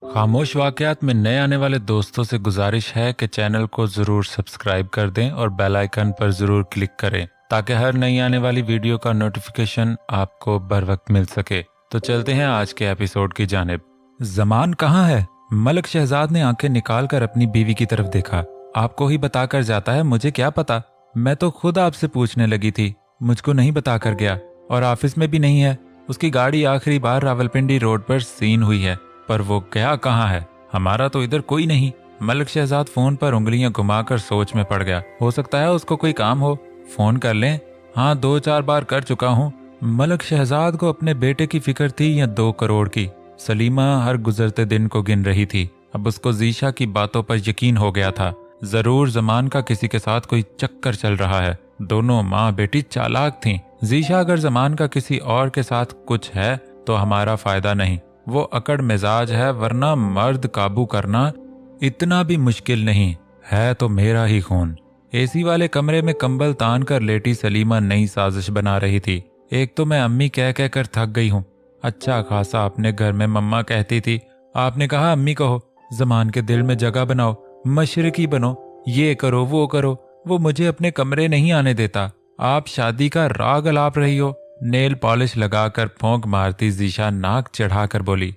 खामोश वाकयात में नए आने वाले दोस्तों से गुजारिश है कि चैनल को ज़रूर सब्सक्राइब कर दें और बेल आइकन पर ज़रूर क्लिक करें ताकि हर नई आने वाली वीडियो का नोटिफिकेशन आपको बर वक्त मिल सके। तो चलते हैं आज के एपिसोड की जानिब। जमान कहाँ है? मलक शहजाद ने आंखें निकाल कर अपनी बीवी की तरफ देखा। आपको ही बताकर जाता है, मुझे क्या पता। मैं तो खुद आपसे पूछने लगी थी, मुझको नहीं बताकर गया और ऑफिस में भी नहीं है। उसकी गाड़ी आखिरी बार रावलपिंडी रोड पर सीन हुई है, पर वो गया कहाँ है? हमारा तो इधर कोई नहीं। मलक शहजाद फोन पर उंगलियां घुमाकर सोच में पड़ गया। हो सकता है उसको कोई काम हो, फोन कर लें। हाँ, 2-4 बार कर चुका हूँ। मलक शहजाद को अपने बेटे की फिक्र थी या 2 करोड़ की। सलीमा हर गुजरते दिन को गिन रही थी। अब उसको जीशा की बातों पर यकीन हो गया था। जरूर जमान का किसी के साथ कोई चक्कर चल रहा है। दोनों माँ बेटी चालाक थीं। जीशा अगर जमान का किसी और के साथ कुछ है तो हमारा फायदा नहीं। वो अकड़ मिजाज है, वरना मर्द काबू करना इतना भी मुश्किल नहीं है। तो मेरा ही खून। एसी वाले कमरे में कंबल तान कर लेटी सलीमा नई साजिश बना रही थी। एक तो मैं अम्मी कह कह कर थक गई हूँ। अच्छा खासा अपने घर में मम्मा कहती थी, आपने कहा अम्मी कहो। जमान के दिल में जगह बनाओ, मशरकी बनो, ये करो वो करो। वो मुझे अपने कमरे नहीं आने देता। आप शादी का राग अलाप रही हो। नेल पॉलिश लगाकर फोंक मारती जीशा नाक चढ़ाकर बोली,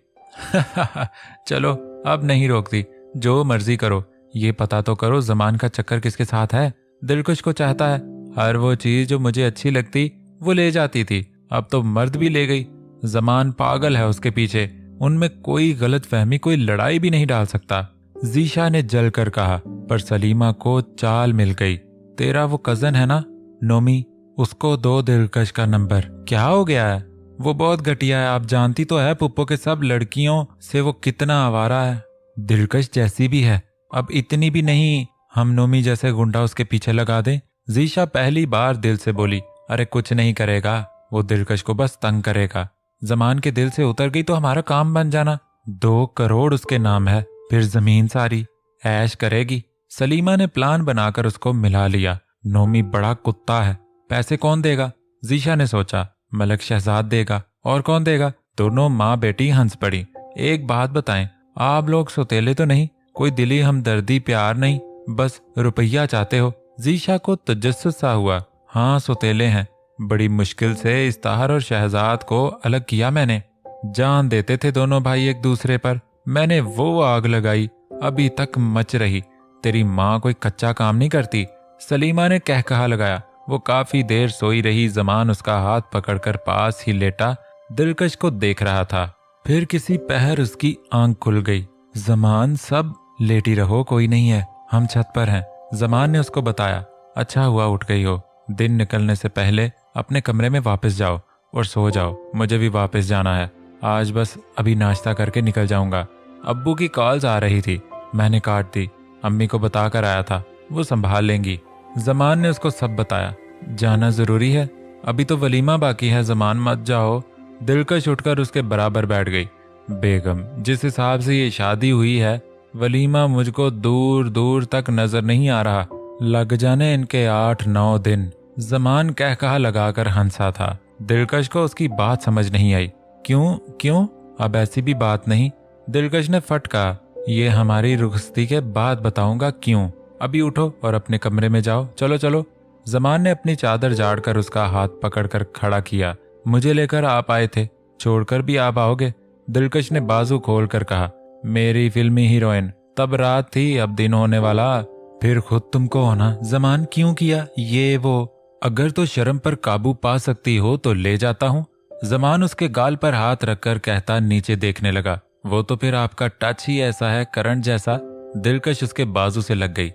चलो अब नहीं रोकती, जो मर्जी करो। ये पता तो करो जमान का चक्कर किसके साथ है? दिलकुश को चाहता है। हर वो चीज जो मुझे अच्छी लगती वो ले जाती थी, अब तो मर्द भी ले गई। जमान पागल है उसके पीछे। उनमें कोई गलत फहमी, कोई लड़ाई भी नहीं डाल सकता। जीशा ने जलकर कहा, पर सलीमा को चाल मिल गई। तेरा वो कजन है ना नोमी, उसको दो दिलकश का नंबर। क्या हो गया है? वो बहुत घटिया है, आप जानती तो है पुप्पो के सब लड़कियों से वो कितना आवारा है। दिलकश जैसी भी है, अब इतनी भी नहीं हम नोमी जैसे गुंडा उसके पीछे लगा दें। जीशा पहली बार दिल से बोली, अरे कुछ नहीं करेगा, वो दिलकश को बस तंग करेगा। जमान के दिल से उतर गई तो हमारा काम बन जाना। 2 करोड़ उसके नाम है, फिर जमीन सारी ऐश करेगी। सलीमा ने प्लान बनाकर उसको मिला लिया। नोमी बड़ा कुत्ता है, पैसे कौन देगा? जीशा ने सोचा, मलक शहजाद देगा, और कौन देगा? दोनों माँ बेटी हंस पड़ी। एक बात बताएं, आप लोग सौतेले तो नहीं? कोई दिली हमदर्दी प्यार नहीं, बस रुपया चाहते हो? जीशा को तजस्सुस सा हुआ। हाँ सौतेले हैं, बड़ी मुश्किल से इस्ताहर और शहजाद को अलग किया मैंने। जान देते थे दोनों भाई एक दूसरे पर। मैंने वो आग लगाई, अभी तक मच रही। तेरी माँ कोई कच्चा काम नहीं करती। सलीमा ने कहकहा लगाया। वो काफी देर सोई रही। जमान उसका हाथ पकड़कर पास ही लेटा दिलकश को देख रहा था। फिर किसी पहर उसकी आंख खुल गई। जमान, सब लेटी रहो, कोई नहीं है, हम छत पर हैं। जमान ने उसको बताया। अच्छा हुआ उठ गई हो। दिन निकलने से पहले अपने कमरे में वापस जाओ और सो जाओ। मुझे भी वापस जाना है। आज बस अभी नाश्ता करके निकल जाऊंगा। अब्बू की कॉल्स आ रही थी, मैंने काट दी। अम्मी को बताकर आया था, वो संभाल लेंगी। जमान ने उसको सब बताया। जाना जरूरी है, अभी तो वलीमा बाकी है। जमान मत जाओ। दिलकश उठकर उसके बराबर बैठ गई। बेगम, जिस हिसाब से ये शादी हुई है, वलीमा मुझको दूर दूर तक नजर नहीं आ रहा। लग जाने इनके 8-9 दिन। जमान कहकहा लगाकर हंसा था। दिलकश को उसकी बात समझ नहीं आई। क्यों क्यों? अब ऐसी भी बात नहीं। दिलकश ने फट कहा, ये हमारी रुखसती के बाद बताऊंगा क्यों। अभी उठो और अपने कमरे में जाओ। चलो चलो। जमान ने अपनी चादर झाड़कर उसका हाथ पकड़कर खड़ा किया। मुझे लेकर आप आए थे, छोड़कर भी आप आओगे? दिलकश ने बाजू खोलकर कहा। मेरी फिल्मी हीरोइन, तब रात थी अब दिन होने वाला। फिर खुद तुमको होना। जमान, क्यों किया ये वो? अगर तो शर्म पर काबू पा सकती हो तो ले जाता हूँ। जमान उसके गाल पर हाथ रखकर कहता नीचे देखने लगा। वो तो फिर आपका टच ही ऐसा है, करंट जैसा। दिलकश उसके बाजू से लग गई।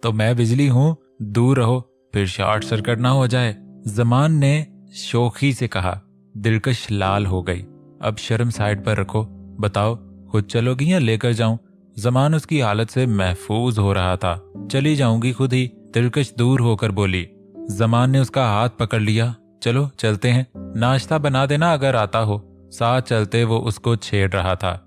तो मैं बिजली हूँ, दूर रहो, फिर शॉर्ट सर्किट ना हो जाए, जमान ने शोखी से कहा। दिलकश लाल हो गई। अब शर्म साइड पर रखो, बताओ खुद चलोगी या लेकर जाऊं? जमान उसकी हालत से महफूज हो रहा था। चली जाऊंगी खुद ही, दिलकश दूर होकर बोली। जमान ने उसका हाथ पकड़ लिया। चलो चलते हैं, नाश्ता बना देना अगर आता हो। साथ चलते वो उसको छेड़ रहा था।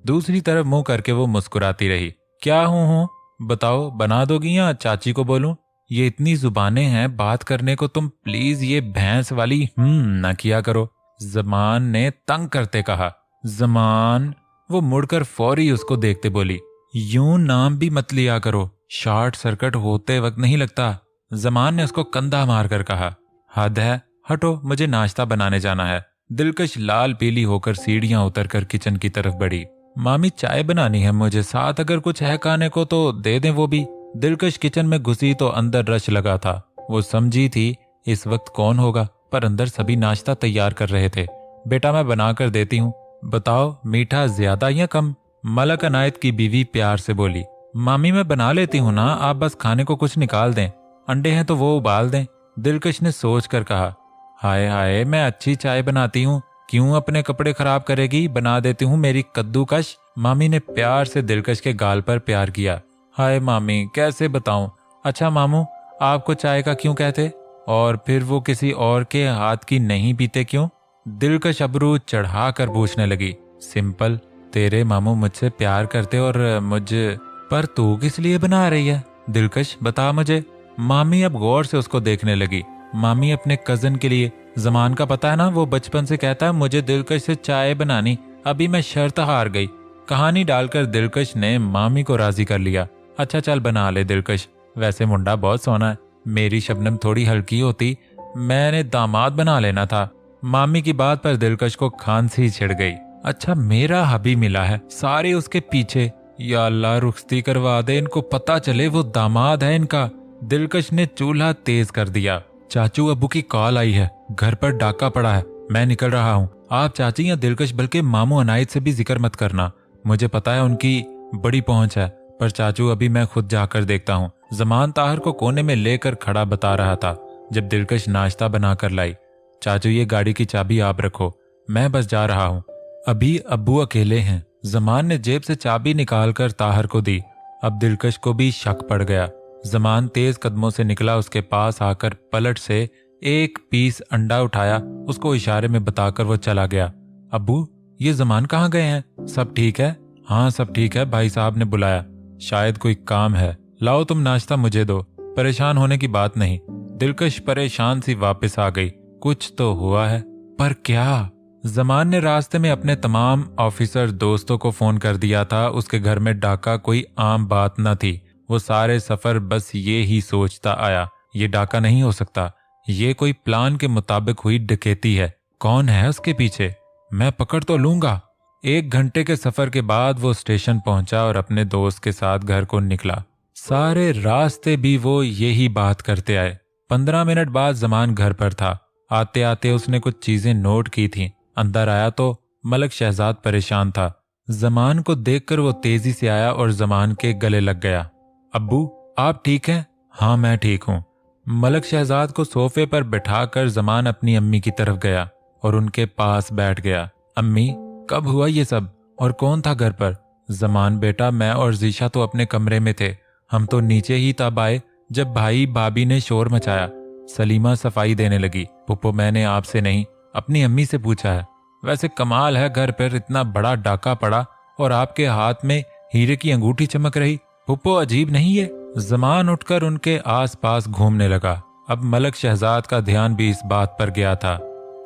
दूसरी तरफ मुंह करके वो मुस्कुराती रही। क्या हूँ बताओ, बना दोगी या चाची को बोलूं? ये इतनी जुबानें हैं बात करने को, तुम प्लीज ये भैंस वाली न किया करो। जमान ने तंग करते कहा। जमान। वो मुड़कर फौरी उसको देखते बोली, यूं नाम भी मत लिया करो, शॉर्ट सर्किट होते वक्त नहीं लगता। जमान ने उसको कंधा मारकर कहा, हद है, हटो, मुझे नाश्ता बनाने जाना है। दिलकश लाल पीली होकर सीढ़ियां उतरकर किचन की तरफ बढ़ी। मामी चाय बनानी है मुझे, साथ अगर कुछ है खाने को तो दे दें वो भी। दिलकश किचन में घुसी तो अंदर रश लगा था। वो समझी थी इस वक्त कौन होगा, पर अंदर सभी नाश्ता तैयार कर रहे थे। बेटा मैं बना कर देती हूँ, बताओ मीठा ज्यादा या कम? मलक अनायत की बीवी प्यार से बोली। मामी मैं बना लेती हूँ ना, आप बस खाने को कुछ निकाल दें, अंडे हैं तो वो उबाल दें। दिलकश ने सोच कर कहा, हाय हाय, मैं अच्छी चाय बनाती हूँ, क्यों अपने कपड़े खराब करेगी, बना देती हूँ मेरी कद्दूकश। मामी ने प्यार से दिलकश के गाल पर प्यार किया। हाय मामी, कैसे बताऊं? अच्छा मामू, आपको चाय का क्यों कहते, और फिर वो किसी और के हाथ की नहीं पीते क्यों? दिलकश अबरू चढ़ाकर पूछने लगी। सिंपल, तेरे मामू मुझसे प्यार करते और मुझे। पर तू किस लिए बना रही है दिलकश, बता मुझे। मामी अब गौर से उसको देखने लगी। मामी अपने कजन के लिए, जमान का पता है ना, वो बचपन से कहता है मुझे दिलकश से चाय बनानी, अभी मैं शर्त हार गई। कहानी डालकर दिलकश ने मामी को राजी कर लिया। अच्छा चल बना ले दिलकश, वैसे मुंडा बहुत सोना है, मेरी शबनम थोड़ी हल्की होती, मैंने दामाद बना लेना था। मामी की बात पर दिलकश को खांसी छिड़ गई। अच्छा मेरा हबी मिला है, सारे उसके पीछे, या अल्लाह रुखसती करवा दे, इनको पता चले वो दामाद है इनका। दिलकश ने चूल्हा तेज कर दिया। चाचू अब्बू की कॉल आई है, घर पर डाका पड़ा है, मैं निकल रहा हूँ। आप चाची या दिलकश बल्कि मामू अनायत से भी जिक्र मत करना, मुझे पता है उनकी बड़ी पहुंच है, पर चाचू अभी मैं खुद जाकर देखता हूँ। जमान ताहर को कोने में लेकर खड़ा बता रहा था जब दिलकश नाश्ता बनाकर लाई। चाचू ये गाड़ी की चाबी आप रखो, मैं बस जा रहा हूँ, अभी अब्बू अकेले हैं। जमान ने जेब से चाबी निकालकर ताहर को दी। अब दिलकश को भी शक पड़ गया। जमान तेज कदमों से निकला, उसके पास आकर पलट से एक पीस अंडा उठाया, उसको इशारे में बताकर वो चला गया। अब्बू ये जमान कहाँ गए हैं, सब ठीक है? हाँ सब ठीक है, भाई साहब ने बुलाया, शायद कोई काम है, लाओ तुम नाश्ता मुझे दो, परेशान होने की बात नहीं। दिलकश परेशान सी वापस आ गई। कुछ तो हुआ है, पर क्या? जमान ने रास्ते में अपने तमाम ऑफिसर दोस्तों को फोन कर दिया था। उसके घर में डाका कोई आम बात न थी। वो सारे सफर बस ये ही सोचता आया, ये डाका नहीं हो सकता, ये कोई प्लान के मुताबिक हुई डकैती है। कौन है उसके पीछे, मैं पकड़ तो लूंगा। 1 घंटे के सफर के बाद वो स्टेशन पहुंचा और अपने दोस्त के साथ घर को निकला। सारे रास्ते भी वो यही बात करते आए। 15 मिनट बाद जमान घर पर था। आते आते उसने कुछ चीजें नोट की थीं। अंदर आया तो मलक शहजाद परेशान था। जमान को देखकर वो तेजी से आया और जमान के गले लग गया। अब्बू आप ठीक हैं? हाँ मैं ठीक हूँ। मलक शहजाद को सोफे पर बिठाकर जमान अपनी अम्मी की तरफ गया और उनके पास बैठ गया। अम्मी कब हुआ ये सब, और कौन था घर पर? जमान बेटा मैं और जीशा तो अपने कमरे में थे, हम तो नीचे ही तब आए जब भाई भाभी ने शोर मचाया। सलीमा सफाई देने लगी। पुप्पो मैंने आपसे नहीं, अपनी अम्मी से पूछा है। वैसे कमाल है, घर पर इतना बड़ा डाका पड़ा और आपके हाथ में हीरे की अंगूठी चमक रही। पुप्पो अजीब नहीं है? जमान उठकर उनके आसपास घूमने लगा। अब मलक शहजाद का ध्यान भी इस बात पर गया था।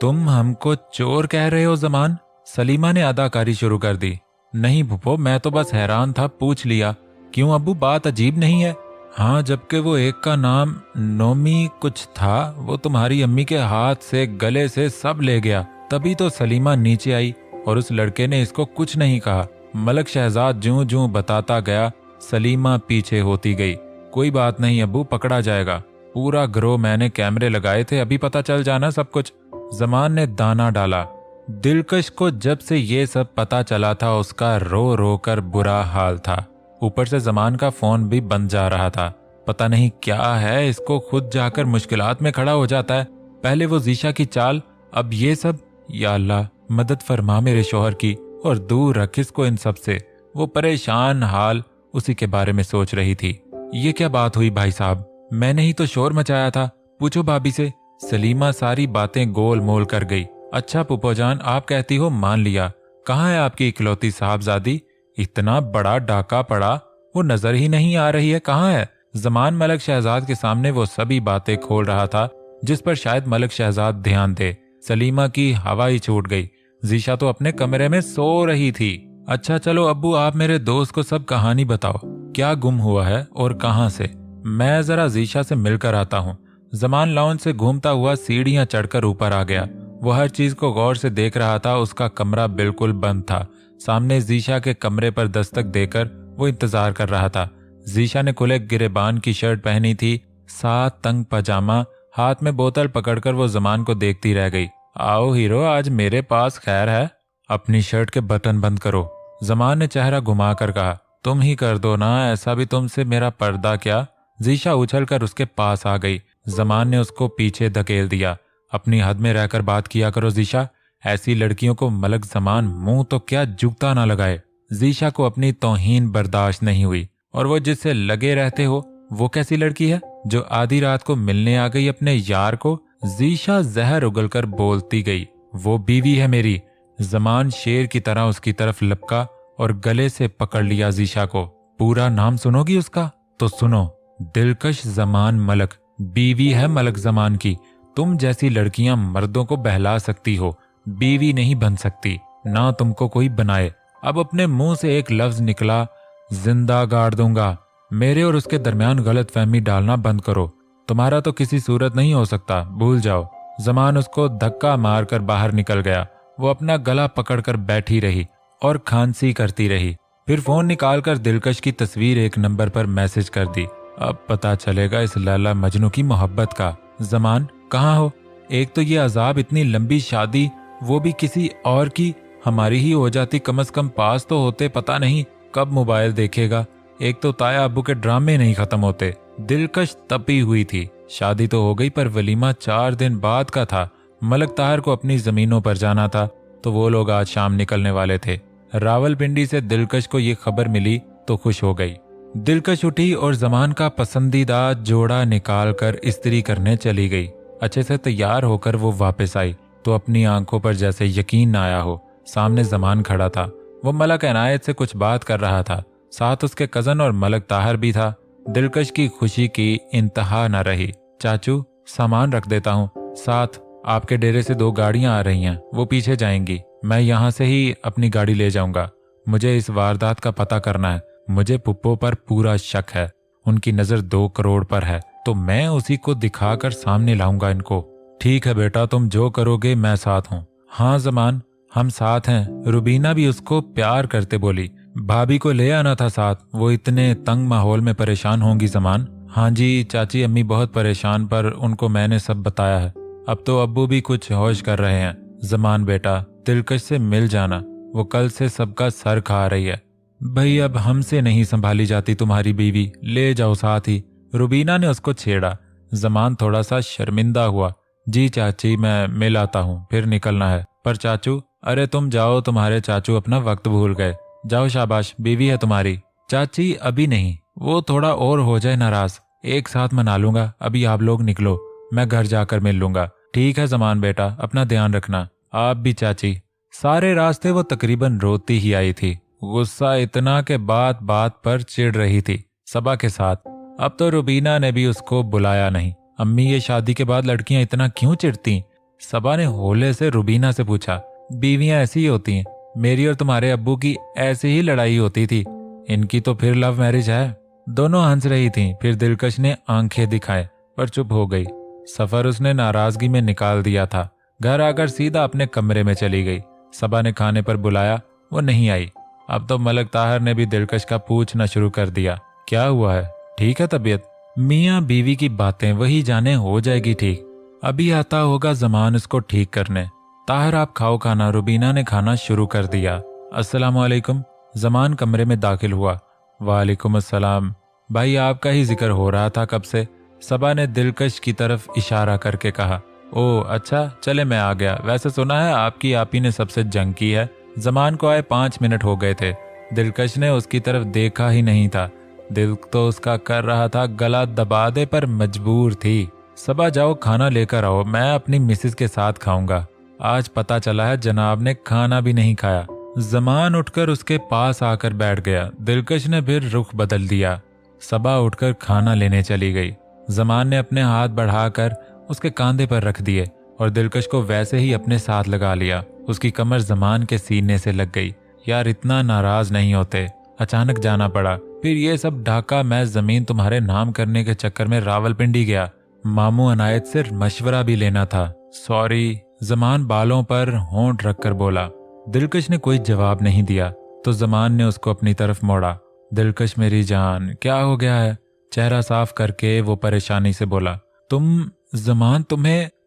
तुम हमको चोर कह रहे हो जमान? सलीमा ने अदाकारी शुरू कर दी। नहीं पुप्पो, मैं तो बस हैरान था, पूछ लिया। क्यों अब्बू, बात अजीब नहीं है? हाँ, जबकि वो एक का नाम नोमी कुछ था, वो तुम्हारी अम्मी के हाथ से गले से सब ले गया। तभी तो सलीमा नीचे आई और उस लड़के ने इसको कुछ नहीं कहा। मलक शहजाद ज्यों ज्यों बताता गया, सलीमा पीछे होती गई। कोई बात नहीं अब्बू, पकड़ा जाएगा, पूरा गिरोह मैंने कैमरे लगाए थे, अभी पता चल जाना सब कुछ। जमान ने दाना डाला। दिलकश को जब से ये सब पता चला था उसका रो रो कर बुरा हाल था। ऊपर से जमान का फोन भी बंद जा रहा था। पता नहीं क्या है, इसको खुद जाकर मुश्किलात में खड़ा हो जाता है। पहले वो जीशा की चाल, अब ये सब। या अल्लाह मदद फरमा मेरे शोहर की और दूर रख इसको इन सब से। वो परेशान हाल उसी के बारे में सोच रही थी। ये क्या बात हुई भाई साहब, मैंने ही तो शोर मचाया था, पूछो भाभी से। सलीमा सारी बातें गोल मोल कर गई। अच्छा पुप्पो जान, आप कहती हो मान लिया। कहाँ है आपकी इकलौती साहबजादी? इतना बड़ा डाका पड़ा, वो नजर ही नहीं आ रही है, कहाँ है? जमान मलक शहजाद के सामने वो सभी बातें खोल रहा था जिस पर शायद मलक शहजाद ध्यान दे। सलीमा की हवा ही छूट गई। जीशा तो अपने कमरे में सो रही थी। अच्छा चलो अब्बू, आप मेरे दोस्त को सब कहानी बताओ, क्या गुम हुआ है और कहां से। मैं जरा जीशा से मिलकर आता हूँ। जमान लाउंज से घूमता हुआ सीढ़ियां चढ़कर ऊपर आ गया। वो हर चीज को गौर से देख रहा था। उसका कमरा बिल्कुल बंद था। सामने जीशा के कमरे पर दस्तक देकर वो इंतजार कर रहा था। जीशा ने खुले गिरेबान की शर्ट पहनी थी, साथ तंग पजामा, हाथ में बोतल पकड़कर वो जमान को देखती रह गई। आओ हीरो, आज मेरे पास खैर है। अपनी शर्ट के बटन बंद करो, जमान ने चेहरा घुमाकर कहा। तुम ही कर दो ना, ऐसा भी तुमसे मेरा पर्दा क्या। जीशा उछलकर उसके पास आ गई। जमान ने उसको पीछे धकेल दिया। अपनी हद में रहकर बात किया करो जीशा, ऐसी लड़कियों को मलक जमान मुंह तो क्या जूता ना लगाए। जीशा को अपनी तौहीन बर्दाश्त नहीं हुई। और वो जिससे लगे रहते हो वो कैसी लड़की है जो आधी रात को मिलने आ गई अपने यार को। जीशा जहर उगलकर बोलती गई। वो बीवी है मेरी। जमान शेर की तरह उसकी तरफ लपका और गले से पकड़ लिया जीशा को। पूरा नाम सुनोगी उसका? तो सुनो, दिलकश जमान मलक, बीवी है मलक जमान की। तुम जैसी लड़कियां मर्दों को बहला सकती हो, बीवी नहीं बन सकती, ना तुमको कोई बनाए। अब अपने मुंह से एक लफ्ज निकला, जिंदा गाड़ दूंगा। मेरे और उसके दरमियान गलत फहमी डालना बंद करो। तुम्हारा तो किसी सूरत नहीं हो सकता, भूल जाओ। जमान उसको धक्का मारकर बाहर निकल गया। वो अपना गला पकड़कर बैठी रही और खांसी करती रही। फिर फोन निकालकर दिलकश की तस्वीर एक नंबर पर मैसेज कर दी। अब पता चलेगा इस लैला मजनू की मोहब्बत का। जमान कहाँ हो? एक तो ये अजाब, इतनी लंबी शादी, वो भी किसी और की। हमारी ही हो जाती, कम से कम पास तो होते। पता नहीं कब मोबाइल देखेगा। एक तो ताया अब्बू के ड्रामे नहीं खत्म होते। दिलकश तपी हुई थी। शादी तो हो गई पर वलीमा 4 दिन बाद का था। मलक ताहर को अपनी जमीनों पर जाना था तो वो लोग आज शाम निकलने वाले थे। रावलपिंडी से दिलकश को ये खबर मिली तो खुश हो गई। दिलकश उठी और जमान का पसंदीदा जोड़ा निकाल कर इस्त्री करने चली गई। अच्छे से तैयार होकर वो वापस आई तो अपनी आंखों पर जैसे यकीन न आया हो। सामने जमान खड़ा था। वो मलक इनायत से कुछ बात कर रहा था। साथ उसके कजन और मलक ताहर भी था। दिलकश की खुशी की इंतहा न रही। चाचू, सामान रख देता हूँ, साथ आपके डेरे से 2 गाड़ियां आ रही हैं, वो पीछे जाएंगी। मैं यहाँ से ही अपनी गाड़ी ले जाऊंगा। मुझे इस वारदात का पता करना है। मुझे पुप्पो पर पूरा शक है। उनकी नजर 2 करोड़ पर है तो मैं उसी को दिखाकर सामने लाऊंगा इनको। ठीक है बेटा, तुम जो करोगे मैं साथ हूँ। हाँ जमान, हम साथ हैं। रुबीना भी उसको प्यार करते बोली। भाभी को ले आना था साथ, वो इतने तंग माहौल में परेशान होंगी जमान। हाँ जी चाची, अम्मी बहुत परेशान, पर उनको मैंने सब बताया है। अब तो अब्बू भी कुछ होश कर रहे हैं। जमान बेटा, दिलकश से मिल जाना, वो कल से सबका सर खा रही है। भाई अब हमसे नहीं संभाली जाती तुम्हारी बीवी, ले जाओ साथ ही। रुबीना ने उसको छेड़ा। जमान थोड़ा सा शर्मिंदा हुआ। जी चाची, मैं मिल आता हूँ, फिर निकलना है। पर चाचू, अरे तुम जाओ, तुम्हारे चाचू अपना वक्त भूल गए। जाओ, शाबाश, बीवी है तुम्हारी। चाची अभी नहीं, वो थोड़ा और हो जाए नाराज, एक साथ मना लूंगा। अभी आप लोग निकलो, मैं घर जाकर मिल लूंगा। ठीक है जमान बेटा, अपना ध्यान रखना। आप भी चाची। सारे रास्ते वो तकरीबन रोती ही आई थी। गुस्सा इतना के बात बात पर चिढ़ रही थी सबा के साथ। अब तो रुबीना ने भी उसको बुलाया नहीं। अम्मी, ये शादी के बाद लड़कियां इतना क्यों चिढ़ती? सबा ने होले से रुबीना से पूछा। बीवियां ऐसी ही होती हैं। मेरी और तुम्हारे अब्बू की ऐसी ही लड़ाई होती थी। इनकी तो फिर लव मैरिज है। दोनों हंस रही थीं। फिर दिलकश ने आंखें दिखाए पर चुप हो गई। सफर उसने नाराजगी में निकाल दिया था। घर आकर सीधा अपने कमरे में चली गई। सबा ने खाने पर बुलाया, वो नहीं आई। अब तो मलक ताहर ने भी दिलकश का पूछना शुरू कर दिया। क्या हुआ है, ठीक है तबीयत? मियाँ बीवी की बातें वही जाने, हो जाएगी ठीक। अभी आता होगा जमान उसको ठीक करने। ताहर आप खाओ खाना। रुबीना ने खाना शुरू कर दिया। अस्सलाम वालेकुम। जमान कमरे में दाखिल हुआ। वालेकुम अस्सलाम। भाई आपका ही जिक्र हो रहा था कब से। सबा ने दिलकश की तरफ इशारा करके कहा। ओह अच्छा, चले मैं आ गया। वैसे सुना है आपकी आपी ने सबसे जंग की है। जमान को आए 5 मिनट हो गए थे। दिलकश ने उसकी तरफ देखा ही नहीं था। दिल तो उसका कर रहा था गला दबा दे, पर मजबूर थी। सबा जाओ खाना लेकर आओ, मैं अपनी मिसेस के साथ खाऊंगा। आज पता चला है जनाब ने खाना भी नहीं खाया। जमान उठकर उसके पास आकर बैठ गया। दिलकश ने फिर रुख बदल दिया। सबा उठकर खाना लेने चली गई। जमान ने अपने हाथ बढ़ाकर उसके कांधे पर रख दिए और दिलकश को वैसे ही अपने साथ लगा लिया। उसकी कमर जमान के सीने से लग गई। यार इतना नाराज नहीं होते, अचानक जाना पड़ा। फिर ये सब ढाका मैं जमीन तुम्हारे नाम करने के चक्कर में रावलपिंडी गया। मामू अनायत से मशवरा भी लेना था। सॉरी। जमान बालों पर होंठ रखकर बोला। दिलकश ने कोई जवाब नहीं दिया तो जमान ने उसको अपनी तरफ मोड़ा। दिलकश मेरी जान, क्या हो गया है? चेहरा साफ करके वो परेशानी से बोला। जमान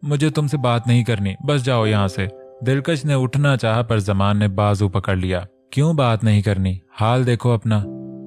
मुझे तुमसे बात नहीं करनी, बस जाओ यहाँ से। दिलकश ने उठना चाहा पर जमान ने बाजू पकड़ लिया। क्यों बात नहीं करनी? हाल देखो अपना।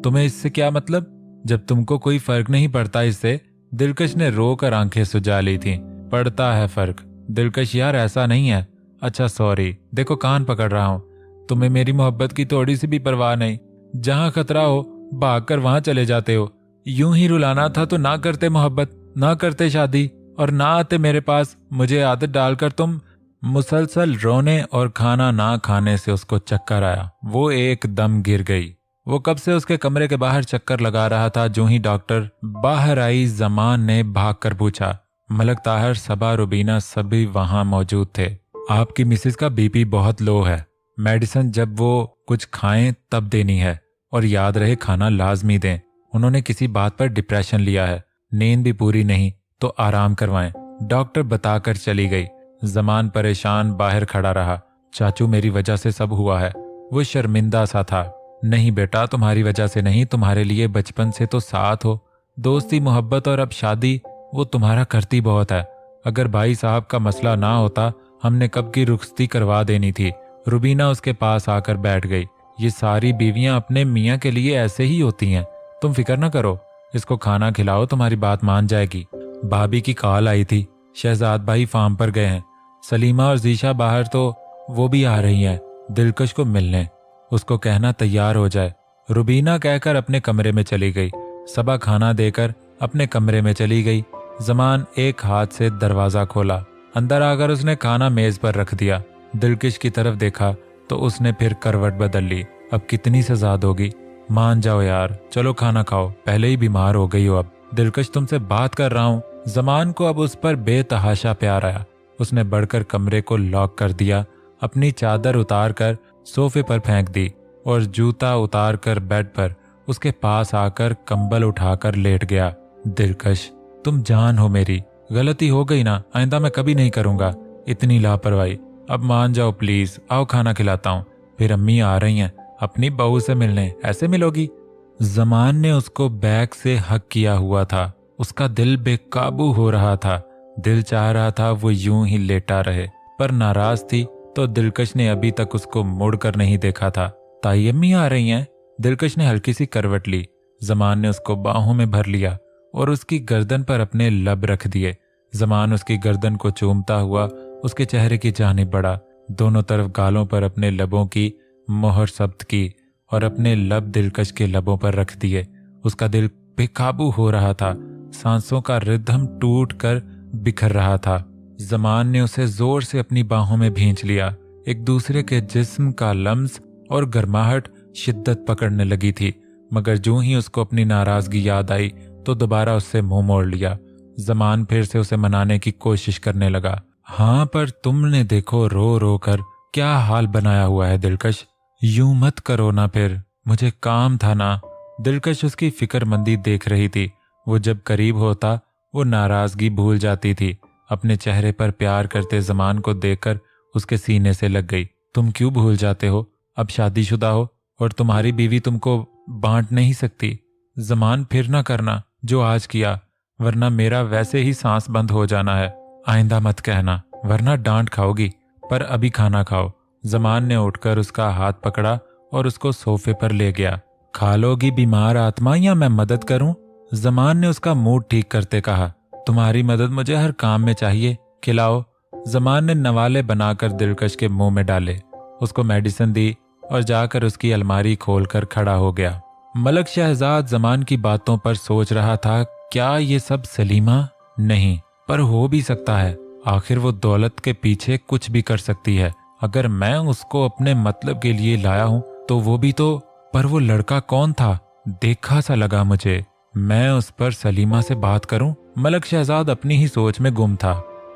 तुम्हें इससे क्या मतलब? जब तुमको कोई फर्क नहीं पड़ता इससे। दिलकश ने रोकर आंखें सुजा ली थी। पड़ता है फर्क दिलकश यार, ऐसा नहीं है। अच्छा सॉरी, देखो कान पकड़ रहा हूँ। तुम्हें मेरी मोहब्बत की थोड़ी सी भी परवाह नहीं। जहाँ खतरा हो भागकर वहां चले जाते हो। यूं ही रुलाना था तो ना करते मोहब्बत, ना करते शादी और ना आते मेरे पास। मुझे आदत डालकर तुम। मुसलसल रोने और खाना ना खाने से उसको चक्कर आया। वो एकदम गिर गई। वो कब से उसके कमरे के बाहर चक्कर लगा रहा था। जो ही डॉक्टर बाहर आई, जमान ने भागकर पूछा। मलक ताहर, सबा, रुबीना सभी वहां मौजूद थे। आपकी मिसेस का बीपी बहुत लो है। मेडिसिन जब वो कुछ खाएं तब देनी है और याद रहे खाना लाजमी दें। उन्होंने किसी बात पर डिप्रेशन लिया है, नींद भी पूरी नहीं तो आराम करवाएं। डॉक्टर बताकर चली गई। जमान परेशान बाहर खड़ा रहा। चाचू मेरी वजह से सब हुआ है। वो शर्मिंदा सा था। नहीं बेटा, तुम्हारी वजह से नहीं, तुम्हारे लिए बचपन से तो साथ हो, दोस्ती मोहब्बत और अब शादी। वो तुम्हारा करती बहुत है। अगर भाई साहब का मसला ना होता हमने कब की रुखसती करवा देनी थी। रुबीना उसके पास आकर बैठ गई। ये सारी बीवियां अपने मियाँ के लिए ऐसे ही होती हैं। तुम फिक्र न करो, इसको खाना खिलाओ, तुम्हारी बात मान जाएगी। भाभी की कॉल आई थी, शहजाद भाई फार्म पर गए हैं। सलीमा और जीशा बाहर तो वो भी आ रही हैं दिलकश को मिलने। उसको कहना तैयार हो जाए। रुबीना कहकर अपने कमरे में चली गई। सबा खाना देकर अपने कमरे में चली गई। जमान एक हाथ से दरवाजा खोला। अंदर आकर उसने खाना मेज पर रख दिया। दिलकश की तरफ देखा तो उसने फिर करवट बदल ली। अब कितनी सजा दोगी? मान जाओ यार, चलो खाना खाओ, पहले ही बीमार हो गई हो। अब दिलकश तुमसे बात कर रहा हूँ। जमान को अब उस पर बेतहाशा प्यार आया। उसने बढ़कर कमरे को लॉक कर दिया, अपनी चादर उतार कर सोफे पर फेंक दी और जूता उतार कर बेड पर उसके पास आकर कंबल उठाकर लेट गया। दिलकश तुम जान हो मेरी, गलती हो गई ना, आइंदा मैं कभी नहीं करूंगा इतनी लापरवाही। अब मान जाओ प्लीज, आओ खाना खिलाता हूँ। फिर अम्मी आ रही हैं अपनी बहू से मिलने, ऐसे मिलोगी? जमान ने उसको बैग से हक किया हुआ था। उसका दिल बेकाबू हो रहा था। दिल चाह रहा था वो यूं ही लेटा रहे, पर नाराज थी तो दिलकश ने अभी तक उसको मुड़कर नहीं देखा था। ताई अम्मी आ रही हैं। दिलकश ने हल्की सी करवट ली। जमान ने उसको बाहों में भर लिया और उसकी गर्दन पर अपने लब रख दिए। जमान उसकी गर्दन को चूमता हुआ उसके चेहरे की जानिब बढ़ा। दोनों तरफ गालों पर अपने लबों की मोहर जब्त की और अपने लब दिलकश के लबों पर रख दिए। उसका दिल बेकाबू हो रहा था। सांसों का रिदम टूट कर बिखर रहा था। जमान ने उसे जोर से अपनी बाहों में भींच लिया। एक दूसरे के जिस्म का लम्स और गर्माहट शिद्दत पकड़ने लगी थी, मगर जो ही उसको अपनी नाराजगी याद आई तो दोबारा उससे मुंह मोड़ लिया। जमान फिर से उसे मनाने की कोशिश करने लगा। हाँ, पर तुमने देखो रो रो कर क्या हाल बनाया हुआ है दिलकश। यूं मत करो ना, फिर मुझे काम था ना। दिलकश उसकी फिक्रमंदी देख रही थी। वो जब करीब होता वो नाराजगी भूल जाती थी। अपने चेहरे पर प्यार करते जमान को देखकर उसके सीने से लग गई। तुम क्यों भूल जाते हो? अब शादीशुदा हो और तुम्हारी बीवी तुमको बांट नहीं सकती। जमान फिर ना करना जो आज किया, वरना मेरा वैसे ही सांस बंद हो जाना है। आइंदा मत कहना वरना डांट खाओगी। पर अभी खाना खाओ। जमान ने उठकर उसका हाथ पकड़ा और उसको सोफे पर ले गया। खा लोगी बीमार आत्मा, या मैं मदद करूं? जमान ने उसका मूड ठीक करते कहा। तुम्हारी मदद मुझे हर काम में चाहिए, खिलाओ। जमान ने नवाले बनाकर दिलकश के मुंह में डाले, उसको मेडिसिन दी और जाकर उसकी अलमारी खोलकर खड़ा हो गया। मलक शहजाद जमान की बातों पर सोच रहा था, क्या ये सब सलीमा? नहीं, पर हो भी सकता है। आखिर वो दौलत के पीछे कुछ भी कर सकती है। अगर मैं उसको अपने मतलब के लिए लाया हूं तो वो भी तो। पर वो लड़का कौन था? देखा सा लगा मुझे। मैं उस पर सलीमा से बात करूं? मलक शहजाद अपनी ही सोच में गुम था।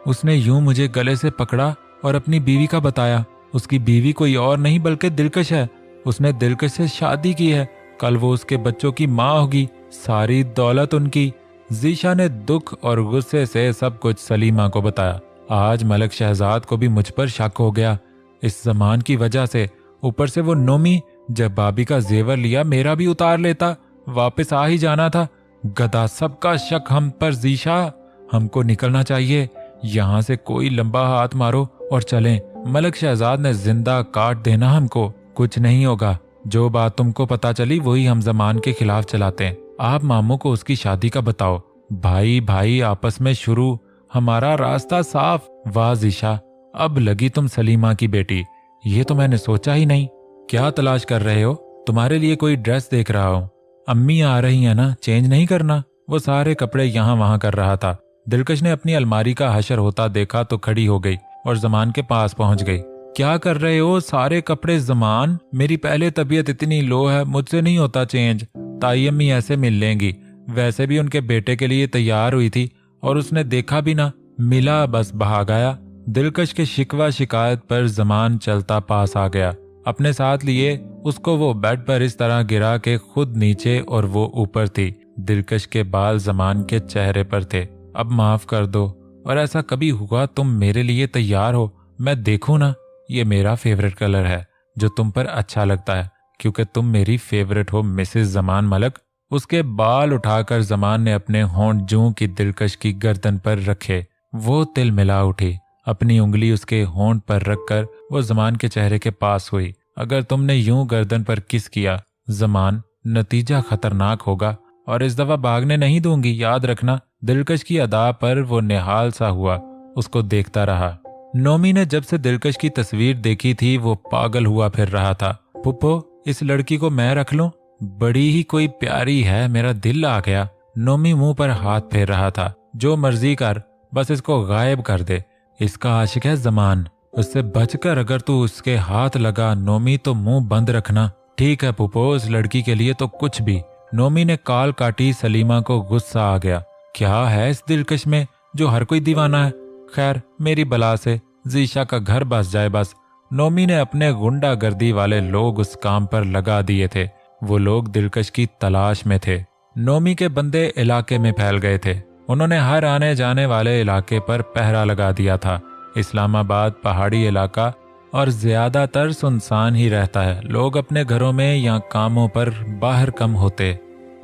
उसने यूं मुझे गले से पकड़ा और अपनी बीवी का बताया। उसकी बीवी कोई और नहीं बल्कि दिलकश है। उसने दिलकश से शादी की है। कल वो उसके बच्चों की माँ होगी। सारी दौलत उनकी। जीशा ने दुख और गुस्से से सब कुछ सलीमा को बताया। आज मलक शहजाद को भी मुझ पर शक हो गया, इस जमान की वजह से। ऊपर से वो नोमी, जब भाभी का जेवर लिया मेरा भी उतार लेता। वापस आ ही जाना था। गधा, सबका शक हम पर। जीशा, हमको निकलना चाहिए यहाँ से। कोई लंबा हाथ मारो और चलें। मलक शहजाद ने जिंदा काट देना हमको। कुछ नहीं होगा। जो बात तुमको पता चली वही हम जमान के खिलाफ चलाते हैं। आप मामू को उसकी शादी का बताओ। भाई भाई आपस में शुरू, हमारा रास्ता साफ। वाह जीशा, अब लगी तुम सलीमा की बेटी। ये तो मैंने सोचा ही नहीं। क्या तलाश कर रहे हो? तुम्हारे लिए कोई ड्रेस देख रहा हूँ। अम्मी आ रही है ना, चेंज नहीं करना? वो सारे कपड़े यहाँ वहाँ कर रहा था। दिलकश ने अपनी अलमारी का हशर होता देखा तो खड़ी हो गई और जमान के पास पहुंच गई। क्या कर रहे हो? सारे कपड़े? जमान, मेरी पहले तबीयत इतनी लो है, मुझसे नहीं होता चेंज। ताई अम्मी ऐसे मिल लेंगी। वैसे भी उनके बेटे के लिए तैयार हुई थी और उसने देखा भी ना, मिला बस भाग आया। दिलकश के शिकवा शिकायत पर जमान चलता पास आ गया। अपने साथ लिए उसको वो बेड पर इस तरह गिरा के खुद नीचे और वो ऊपर थी। दिलकश के बाल जमान के चेहरे पर थे। अब माफ कर दो, और ऐसा कभी हुआ तुम मेरे लिए तैयार हो? मैं देखूं ना, ये मेरा फेवरेट कलर है जो तुम पर अच्छा लगता है, क्योंकि तुम मेरी फेवरेट हो मिसेस जमान मलक। उसके बाल उठाकर जमान ने अपने होंठ जूं की दिलकश की गर्दन पर रखे। वो तिल मिला उठी। अपनी उंगली उसके होंठ पर रखकर वो जमान के चेहरे के पास हुई। अगर तुमने यूं गर्दन पर किस किया जमान, नतीजा खतरनाक होगा, और इस दफा भागने नहीं दूंगी, याद रखना। दिलकश की अदा पर वो निहाल सा हुआ, उसको देखता रहा। नोमी ने जब से दिलकश की तस्वीर देखी थी वो पागल हुआ फिर रहा था। पुप्पो, इस लड़की को मैं रख लूं? बड़ी ही कोई प्यारी है, मेरा दिल आ गया। नोमी मुंह पर हाथ फेर रहा था। जो मर्जी कर, बस इसको गायब कर दे। इसका आशिक है जमान, उससे बचकर अगर तू उसके हाथ लगा नोमी तो मुंह बंद रखना। ठीक है पुप्पो, इस लड़की के लिए तो कुछ भी। नोमी ने काल काटी। सलीमा को गुस्सा आ गया। क्या है इस दिलकश में जो हर कोई दीवाना है? खैर, मेरी बला से जीशा का घर बस जाए बस। नोमी ने अपने गुंडागर्दी वाले लोग उस काम पर लगा दिए थे। वो लोग दिलकश की तलाश में थे। नोमी के बंदे इलाके में फैल गए थे। उन्होंने हर आने जाने वाले इलाके पर पहरा लगा दिया था। इस्लामाबाद पहाड़ी इलाका और ज्यादातर सुनसान ही रहता है। लोग अपने घरों में या कामों पर बाहर कम होते।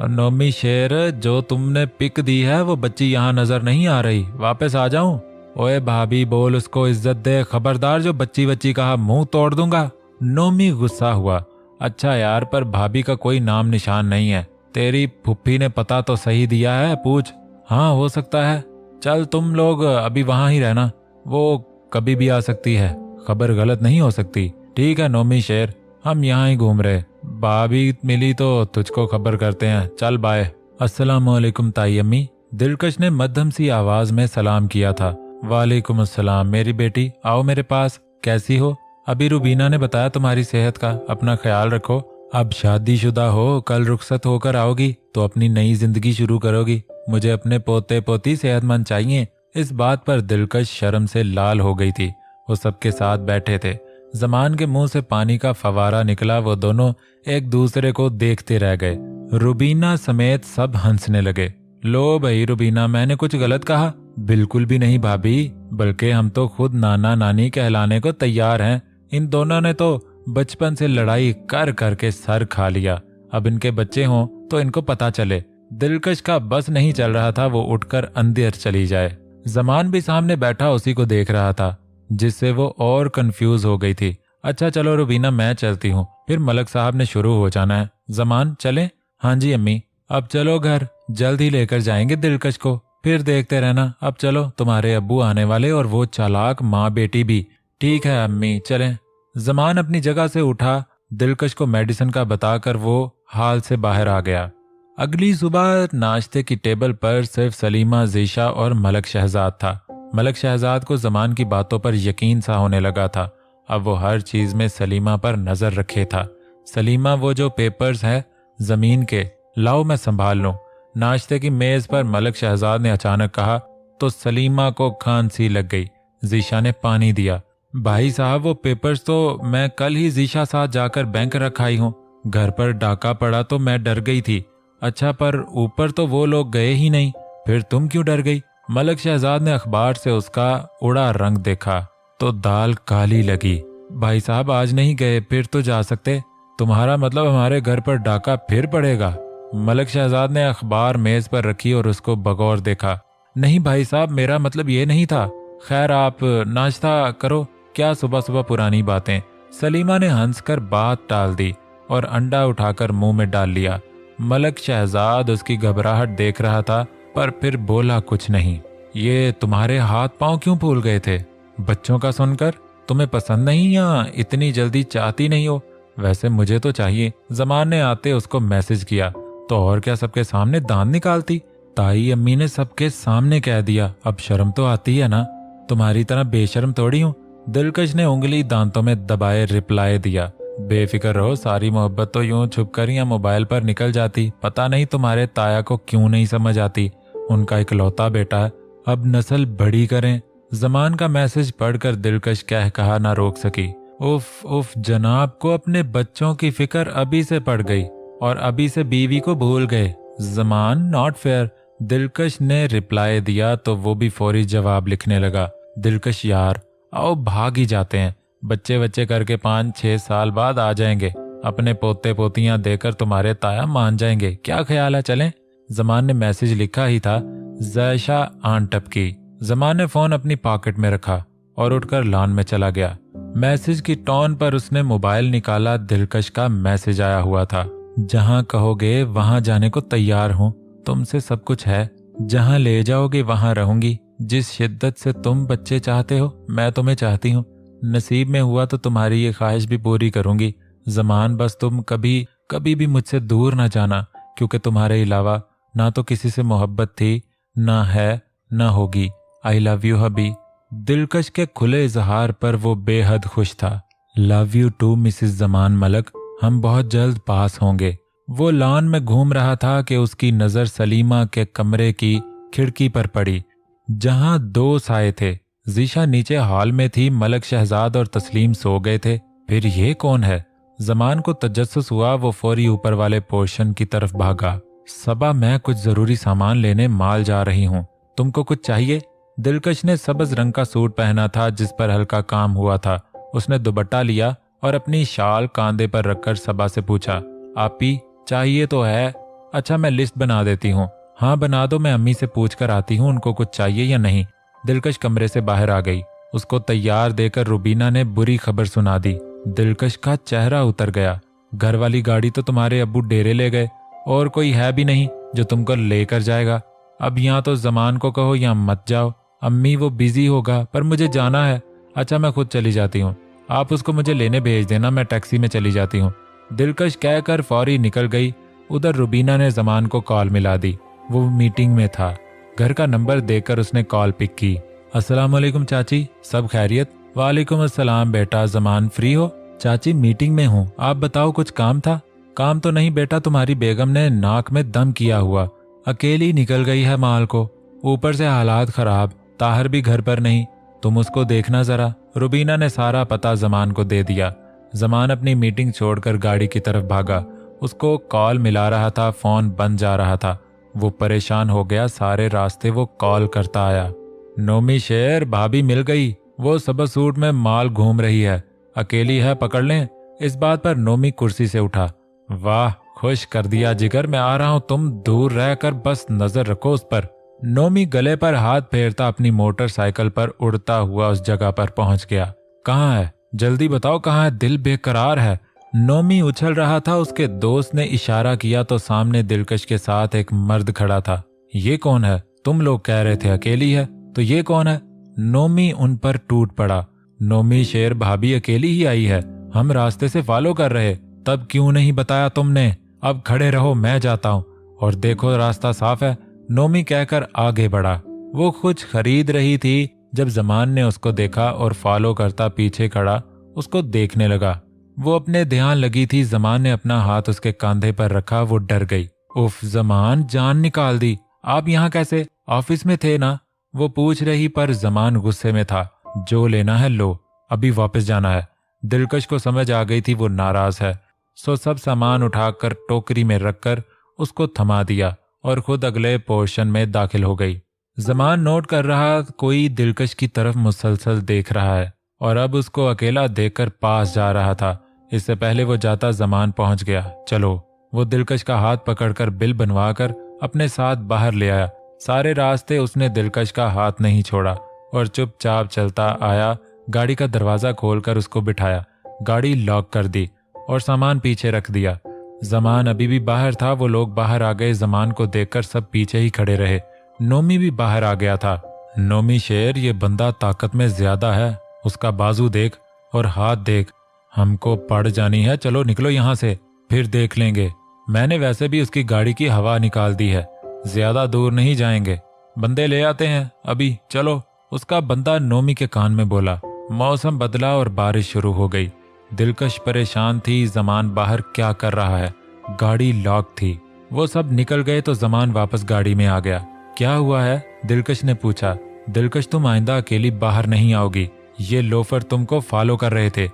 और नोमी शेर, जो तुमने पिक दी है वो बच्ची यहाँ नजर नहीं आ रही। वापस आ जाऊं? ओए भाभी, बोल उसको इज्जत दे। खबरदार जो बच्ची बच्ची कहा मुंह तोड़ दूंगा। नोमी गुस्सा हुआ। अच्छा यार, पर भाभी का कोई नाम निशान नहीं है। तेरी फुफ्फी ने पता तो सही दिया है? पूछ। हाँ, हो सकता है। चल तुम लोग अभी वहां ही रहना, वो कभी भी आ सकती है, खबर गलत नहीं हो सकती। ठीक है नोमी शेर, हम यहाँ ही घूम रहे। भाभी मिली तो तुझको खबर करते हैं। चल बाय। अस्सलाम वालेकुम ताई अम्मी। दिलकश ने मध्यम सी आवाज में सलाम किया था। वालेकुम अस्सलाम मेरी बेटी, आओ मेरे पास। कैसी हो? अभी रुबीना ने बताया तुम्हारी सेहत का, अपना ख्याल रखो। अब शादीशुदा हो, कल रुखसत होकर आओगी तो अपनी नई जिंदगी शुरू करोगी। मुझे अपने पोते पोती सेहतमंद चाहिए। इस बात पर दिलकश शर्म से लाल हो गई थी। वो सबके साथ बैठे थे। जमान के मुंह से पानी का फवारा निकला। वो दोनों एक दूसरे को देखते रह गए। रुबीना समेत सब हंसने लगे। लो भाई रुबीना, मैंने कुछ गलत कहा? बिल्कुल भी नहीं भाभी, बल्कि हम तो खुद नाना नानी कहलाने को तैयार हैं। इन दोनों ने तो बचपन से लड़ाई कर करके सर खा लिया। अब इनके बच्चे हों तो इनको पता चले। दिलकश का बस नहीं चल रहा था वो उठकर अंदर चली जाए। जमान भी सामने बैठा उसी को देख रहा था, जिससे वो और कंफ्यूज हो गई थी। अच्छा चलो रुबीना, मैं चलती हूँ, फिर मलक साहब ने शुरू हो जाना है। जमान चले? हाँ जी अम्मी। अब चलो घर, जल्द ही लेकर जाएंगे दिलकश को, फिर देखते रहना। अब चलो, तुम्हारे अब्बू आने वाले और वो चालाक माँ बेटी भी। ठीक है अम्मी, चलें। जमान अपनी जगह से उठा। दिलकश को मेडिसिन का बताकर वो हाल से बाहर आ गया। अगली सुबह नाश्ते की टेबल पर सिर्फ सलीमा, जीशा और मलक शहजाद था। मलक शहजाद को जमान की बातों पर यकीन सा होने लगा था। अब वो हर चीज में सलीमा पर नजर रखे था। सलीमा, वो जो पेपर्स हैं जमीन के, लाओ मैं संभाल लूं। नाश्ते की मेज पर मलक शहजाद ने अचानक कहा, तो सलीमा को खांसी लग गई। जीशा ने पानी दिया। भाई साहब, वो पेपर्स तो मैं कल ही जीशा साथ जाकर बैंक रख आई हूँ। घर पर डाका पड़ा तो मैं डर गई थी। अच्छा, पर ऊपर तो वो लोग गए ही नहीं, फिर तुम क्यों डर गई? मलक शहजाद ने अखबार से उसका उड़ा रंग देखा तो दाल काली लगी। भाई साहब, आज नहीं गए, फिर तो जा सकते। तुम्हारा मतलब हमारे घर पर डाका फिर पड़ेगा? मलक शहजाद ने अखबार मेज पर रखी और उसको बगौर देखा। नहीं भाई साहब, मेरा मतलब ये नहीं था। खैर, आप नाश्ता करो, क्या सुबह सुबह पुरानी बातें। सलीमा ने हंसकर बात टाल दी और अंडा उठाकर मुंह में डाल लिया। मलक शहजाद उसकी घबराहट देख रहा था, पर फिर बोला कुछ नहीं। ये तुम्हारे हाथ पांव क्यों फूल गए थे? बच्चों का सुनकर तुम्हें पसंद नहीं या इतनी जल्दी चाहती नहीं हो? वैसे मुझे तो चाहिए। जमान ने आते उसको मैसेज किया तो और क्या, सबके सामने दांत निकालती? ताई अम्मी ने सबके सामने कह दिया, अब शर्म तो आती है ना? तुम्हारी तरह बेशर्म थोड़ी हूँ। दिलकश ने उंगली दांतों में दबाए रिप्लाई दिया। बेफिक्र रहो, सारी मोहब्बत तो यूं छुपकर या मोबाइल पर निकल जाती। पता नहीं तुम्हारे ताया को क्यों नहीं समझ आती। उनका इकलौता बेटा है, अब नस्ल बड़ी करें। जमान का मैसेज पढ़कर दिलकश कहा ना रोक सकी। उफ उफ, जनाब को अपने बच्चों की फिक्र अभी से पड़ गई और अभी से बीवी को भूल गए। Zaman, not fair. दिलकश ने रिप्लाई दिया तो वो भी फौरी जवाब लिखने लगा। दिलकश यार, आओ भाग ही जाते हैं। बच्चे बच्चे करके 5-6 साल बाद आ जाएंगे। अपने पोते पोतियां देकर तुम्हारे ताया मान जाएंगे। क्या ख्याल है, चलें? जमान ने मैसेज लिखा ही था। जैशा आन टपकी। जमान ने फोन अपनी पॉकेट में रखा और उठकर लॉन में चला गया। मैसेज की टोन पर उसने मोबाइल निकाला। दिलकश का मैसेज आया हुआ था। जहां कहोगे वहां जाने को तैयार हूं। तुमसे सब कुछ है। जहां ले जाओगे वहां रहूंगी। जिस शिद्दत से तुम बच्चे चाहते हो, मैं तुम्हें चाहती हूँ। नसीब में हुआ तो तुम्हारी ये ख्वाहिश भी पूरी करूंगी। जमान, बस तुम कभी कभी भी मुझसे दूर ना जाना, क्योंकि तुम्हारे अलावा ना तो किसी से मोहब्बत थी, ना है, ना होगी। I love you hubby. दिलकश के खुले इजहार पर वो बेहद खुश था। Love you too Mrs Zaman Malak, हम बहुत जल्द पास होंगे। वो लॉन में घूम रहा था कि उसकी नजर सलीमा के कमरे की खिड़की पर पड़ी, जहां 2 साए थे। जीशा नीचे हॉल में थी, मलक शहजाद और तस्लीम सो गए थे। फिर ये कौन है? जमान को तजस्सुस हुआ। वो फौरी ऊपर वाले पोर्शन की तरफ भागा। सबा, मैं कुछ जरूरी सामान लेने माल जा रही हूँ, तुमको कुछ चाहिए? दिलकश ने सब्ज रंग का सूट पहना था जिस पर हल्का काम हुआ था। उसने दुपट्टा लिया और अपनी शाल कांधे पर रखकर सबा से पूछा, आपी चाहिए तो है? अच्छा, मैं लिस्ट बना देती हूँ। हाँ बना दो, मैं अम्मी से पूछ कर आती हूँ उनको कुछ चाहिए या नहीं। दिलकश कमरे से बाहर आ गई। उसको तैयार देकर रुबीना ने बुरी खबर सुना दी। दिलकश का चेहरा उतर गया। घर वाली गाड़ी तो तुम्हारे अब्बू डेरे ले गए, और कोई है भी नहीं जो तुमको लेकर जाएगा। अब यहाँ तो जमान को कहो या मत जाओ। अम्मी, वो बिजी होगा, पर मुझे जाना है। अच्छा, मैं खुद चली जाती हूँ, आप उसको मुझे लेने भेज देना, मैं टैक्सी में चली जाती हूँ। दिलकश कहकर फौरी निकल गई। उधर रुबीना ने जमान को कॉल मिला दी। वो मीटिंग में था। घर का नंबर देकर उसने कॉल पिक की। अस्सलाम वालेकुम चाची, सब खैरियत? वालेकुम अस्सलाम बेटा, जमान फ्री हो? चाची मीटिंग में हूँ, आप बताओ कुछ काम था? काम तो नहीं बेटा, तुम्हारी बेगम ने नाक में दम किया हुआ, अकेली निकल गई है माल को। ऊपर से हालात खराब, ताहर भी घर पर नहीं, तुम उसको देखना जरा। रुबीना ने सारा पता जमान को दे दिया। जमान अपनी मीटिंग छोड़कर गाड़ी की तरफ भागा। उसको कॉल मिला रहा था, फोन बंद जा रहा था। वो परेशान हो गया। सारे रास्ते वो कॉल करता आया। नोमी शेर, भाभी मिल गई, वो सबज सूट में माल घूम रही है, अकेली है, पकड़ लें। इस बात पर नोमी कुर्सी से उठा। वाह, खुश कर दिया जिगर, मैं आ रहा हूं, तुम दूर रहकर बस नजर रखो उस पर। नोमी गले पर हाथ फेरता अपनी मोटरसाइकिल पर उड़ता हुआ उस जगह पर पहुंच गया। कहाँ है? जल्दी बताओ कहाँ है, दिल बेकरार है। नोमी उछल रहा था। उसके दोस्त ने इशारा किया तो सामने दिलकश के साथ एक मर्द खड़ा था। ये कौन है? तुम लोग कह रहे थे अकेली है, तो ये कौन है? नोमी उन पर टूट पड़ा। नोमी शेर, भाभी अकेली ही आई है, हम रास्ते से फॉलो कर रहे, तब क्यों नहीं बताया तुमने? अब खड़े रहो, मैं जाता हूँ, और देखो रास्ता साफ है। नोमी कहकर आगे बढ़ा। वो कुछ खरीद रही थी जब जमान ने उसको देखा और फॉलो करता पीछे खड़ा उसको देखने लगा। वो अपने ध्यान लगी थी। जमान ने अपना हाथ उसके कंधे पर रखा। वो डर गई। उफ जमान, जान निकाल दी। आप यहाँ कैसे? ऑफिस में थे ना? वो पूछ रही पर जमान गुस्से में था। जो लेना है लो, अभी वापस जाना है। दिलकश को समझ आ गई थी वो नाराज है, सो सब सामान उठाकर टोकरी में रखकर उसको थमा दिया और खुद अगले पोर्शन में दाखिल हो गई। जमान नोट कर रहा कोई दिलकश की तरफ मुसलसल देख रहा है और अब उसको अकेला देखकर पास जा रहा था। इससे पहले वो जाता जमान पहुंच गया। चलो, वो दिलकश का हाथ पकड़कर बिल बनवाकर अपने साथ बाहर ले आया। सारे रास्ते उसने दिलकश का हाथ नहीं छोड़ा और चुपचाप चलता आया। गाड़ी का दरवाजा खोलकर उसको बिठाया, गाड़ी लॉक कर दी और सामान पीछे रख दिया। जमान अभी भी बाहर था। वो लोग बाहर आ गए। जमान को देखकर सब पीछे ही खड़े रहे। नोमी भी बाहर आ गया था। नोमी शेर, ये बंदा ताकत में ज्यादा है, उसका बाजू देख और हाथ देख, हमको पड़ जानी है। चलो निकलो यहाँ से, फिर देख लेंगे। मैंने वैसे भी उसकी गाड़ी की हवा निकाल दी है, ज्यादा दूर नहीं जाएंगे, बंदे ले आते हैं अभी, चलो। उसका बंदा नोमी के कान में बोला। मौसम बदला और बारिश शुरू हो गई। दिलकश परेशान थी, जमान बाहर क्या कर रहा है। गाड़ी लॉक थी। वो सब निकल गए तो जमान वापस गाड़ी में आ गया। क्या हुआ है? दिलकश ने पूछा। दिलकश, तुम आइंदा अकेली बाहर नहीं आओगी। ये लोफर तुमको फॉलो कर रहे थे,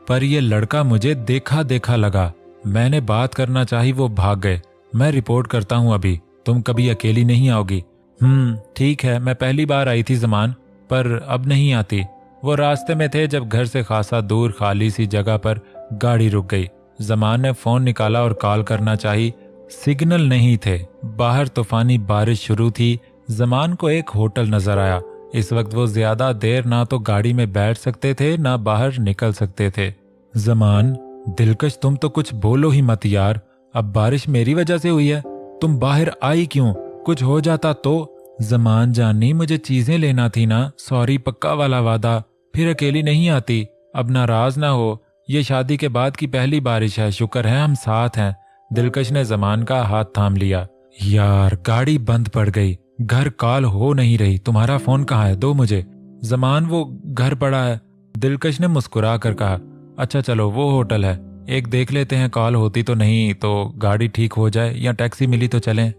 पर ये लड़का मुझे देखा देखा लगा। मैंने बात करना चाही, वो भाग गए। मैं रिपोर्ट करता हूँ अभी, तुम कभी अकेली नहीं आओगी। ठीक है, मैं पहली बार आई थी जमान, पर अब नहीं आती। वो रास्ते में थे जब घर से खासा दूर खाली सी जगह पर गाड़ी रुक गई। जमान ने फोन निकाला और कॉल करना चाही, सिग्नल नहीं थे। बाहर तूफानी बारिश शुरू थी। जमान को एक होटल नजर आया। इस वक्त वो ज्यादा देर ना तो गाड़ी में बैठ सकते थे ना बाहर निकल सकते थे। जमान, दिलकश, तुम तो कुछ बोलो ही मत यार। अब बारिश मेरी वजह से हुई है, तुम बाहर आई क्यों? कुछ हो जाता तो? जमान जानी, मुझे चीजें लेना थी ना, सॉरी, पक्का वाला वादा। फिर अकेली नहीं आती। अब नाराज ना हो, ये शादी के बाद की पहली बारिश है, शुक्र है हम साथ हैं। दिलकश ने जमान का हाथ थाम लिया। यार, गाड़ी बंद पड़ गई, घर कॉल हो नहीं रही। तुम्हारा फोन कहाँ है? दो मुझे। जमान, वो घर पड़ा है। दिलकश ने मुस्कुरा कर कहा। अच्छा चलो, वो होटल है, एक देख लेते हैं, कॉल होती तो नहीं तो गाड़ी ठीक हो जाए या टैक्सी मिली तो चलें।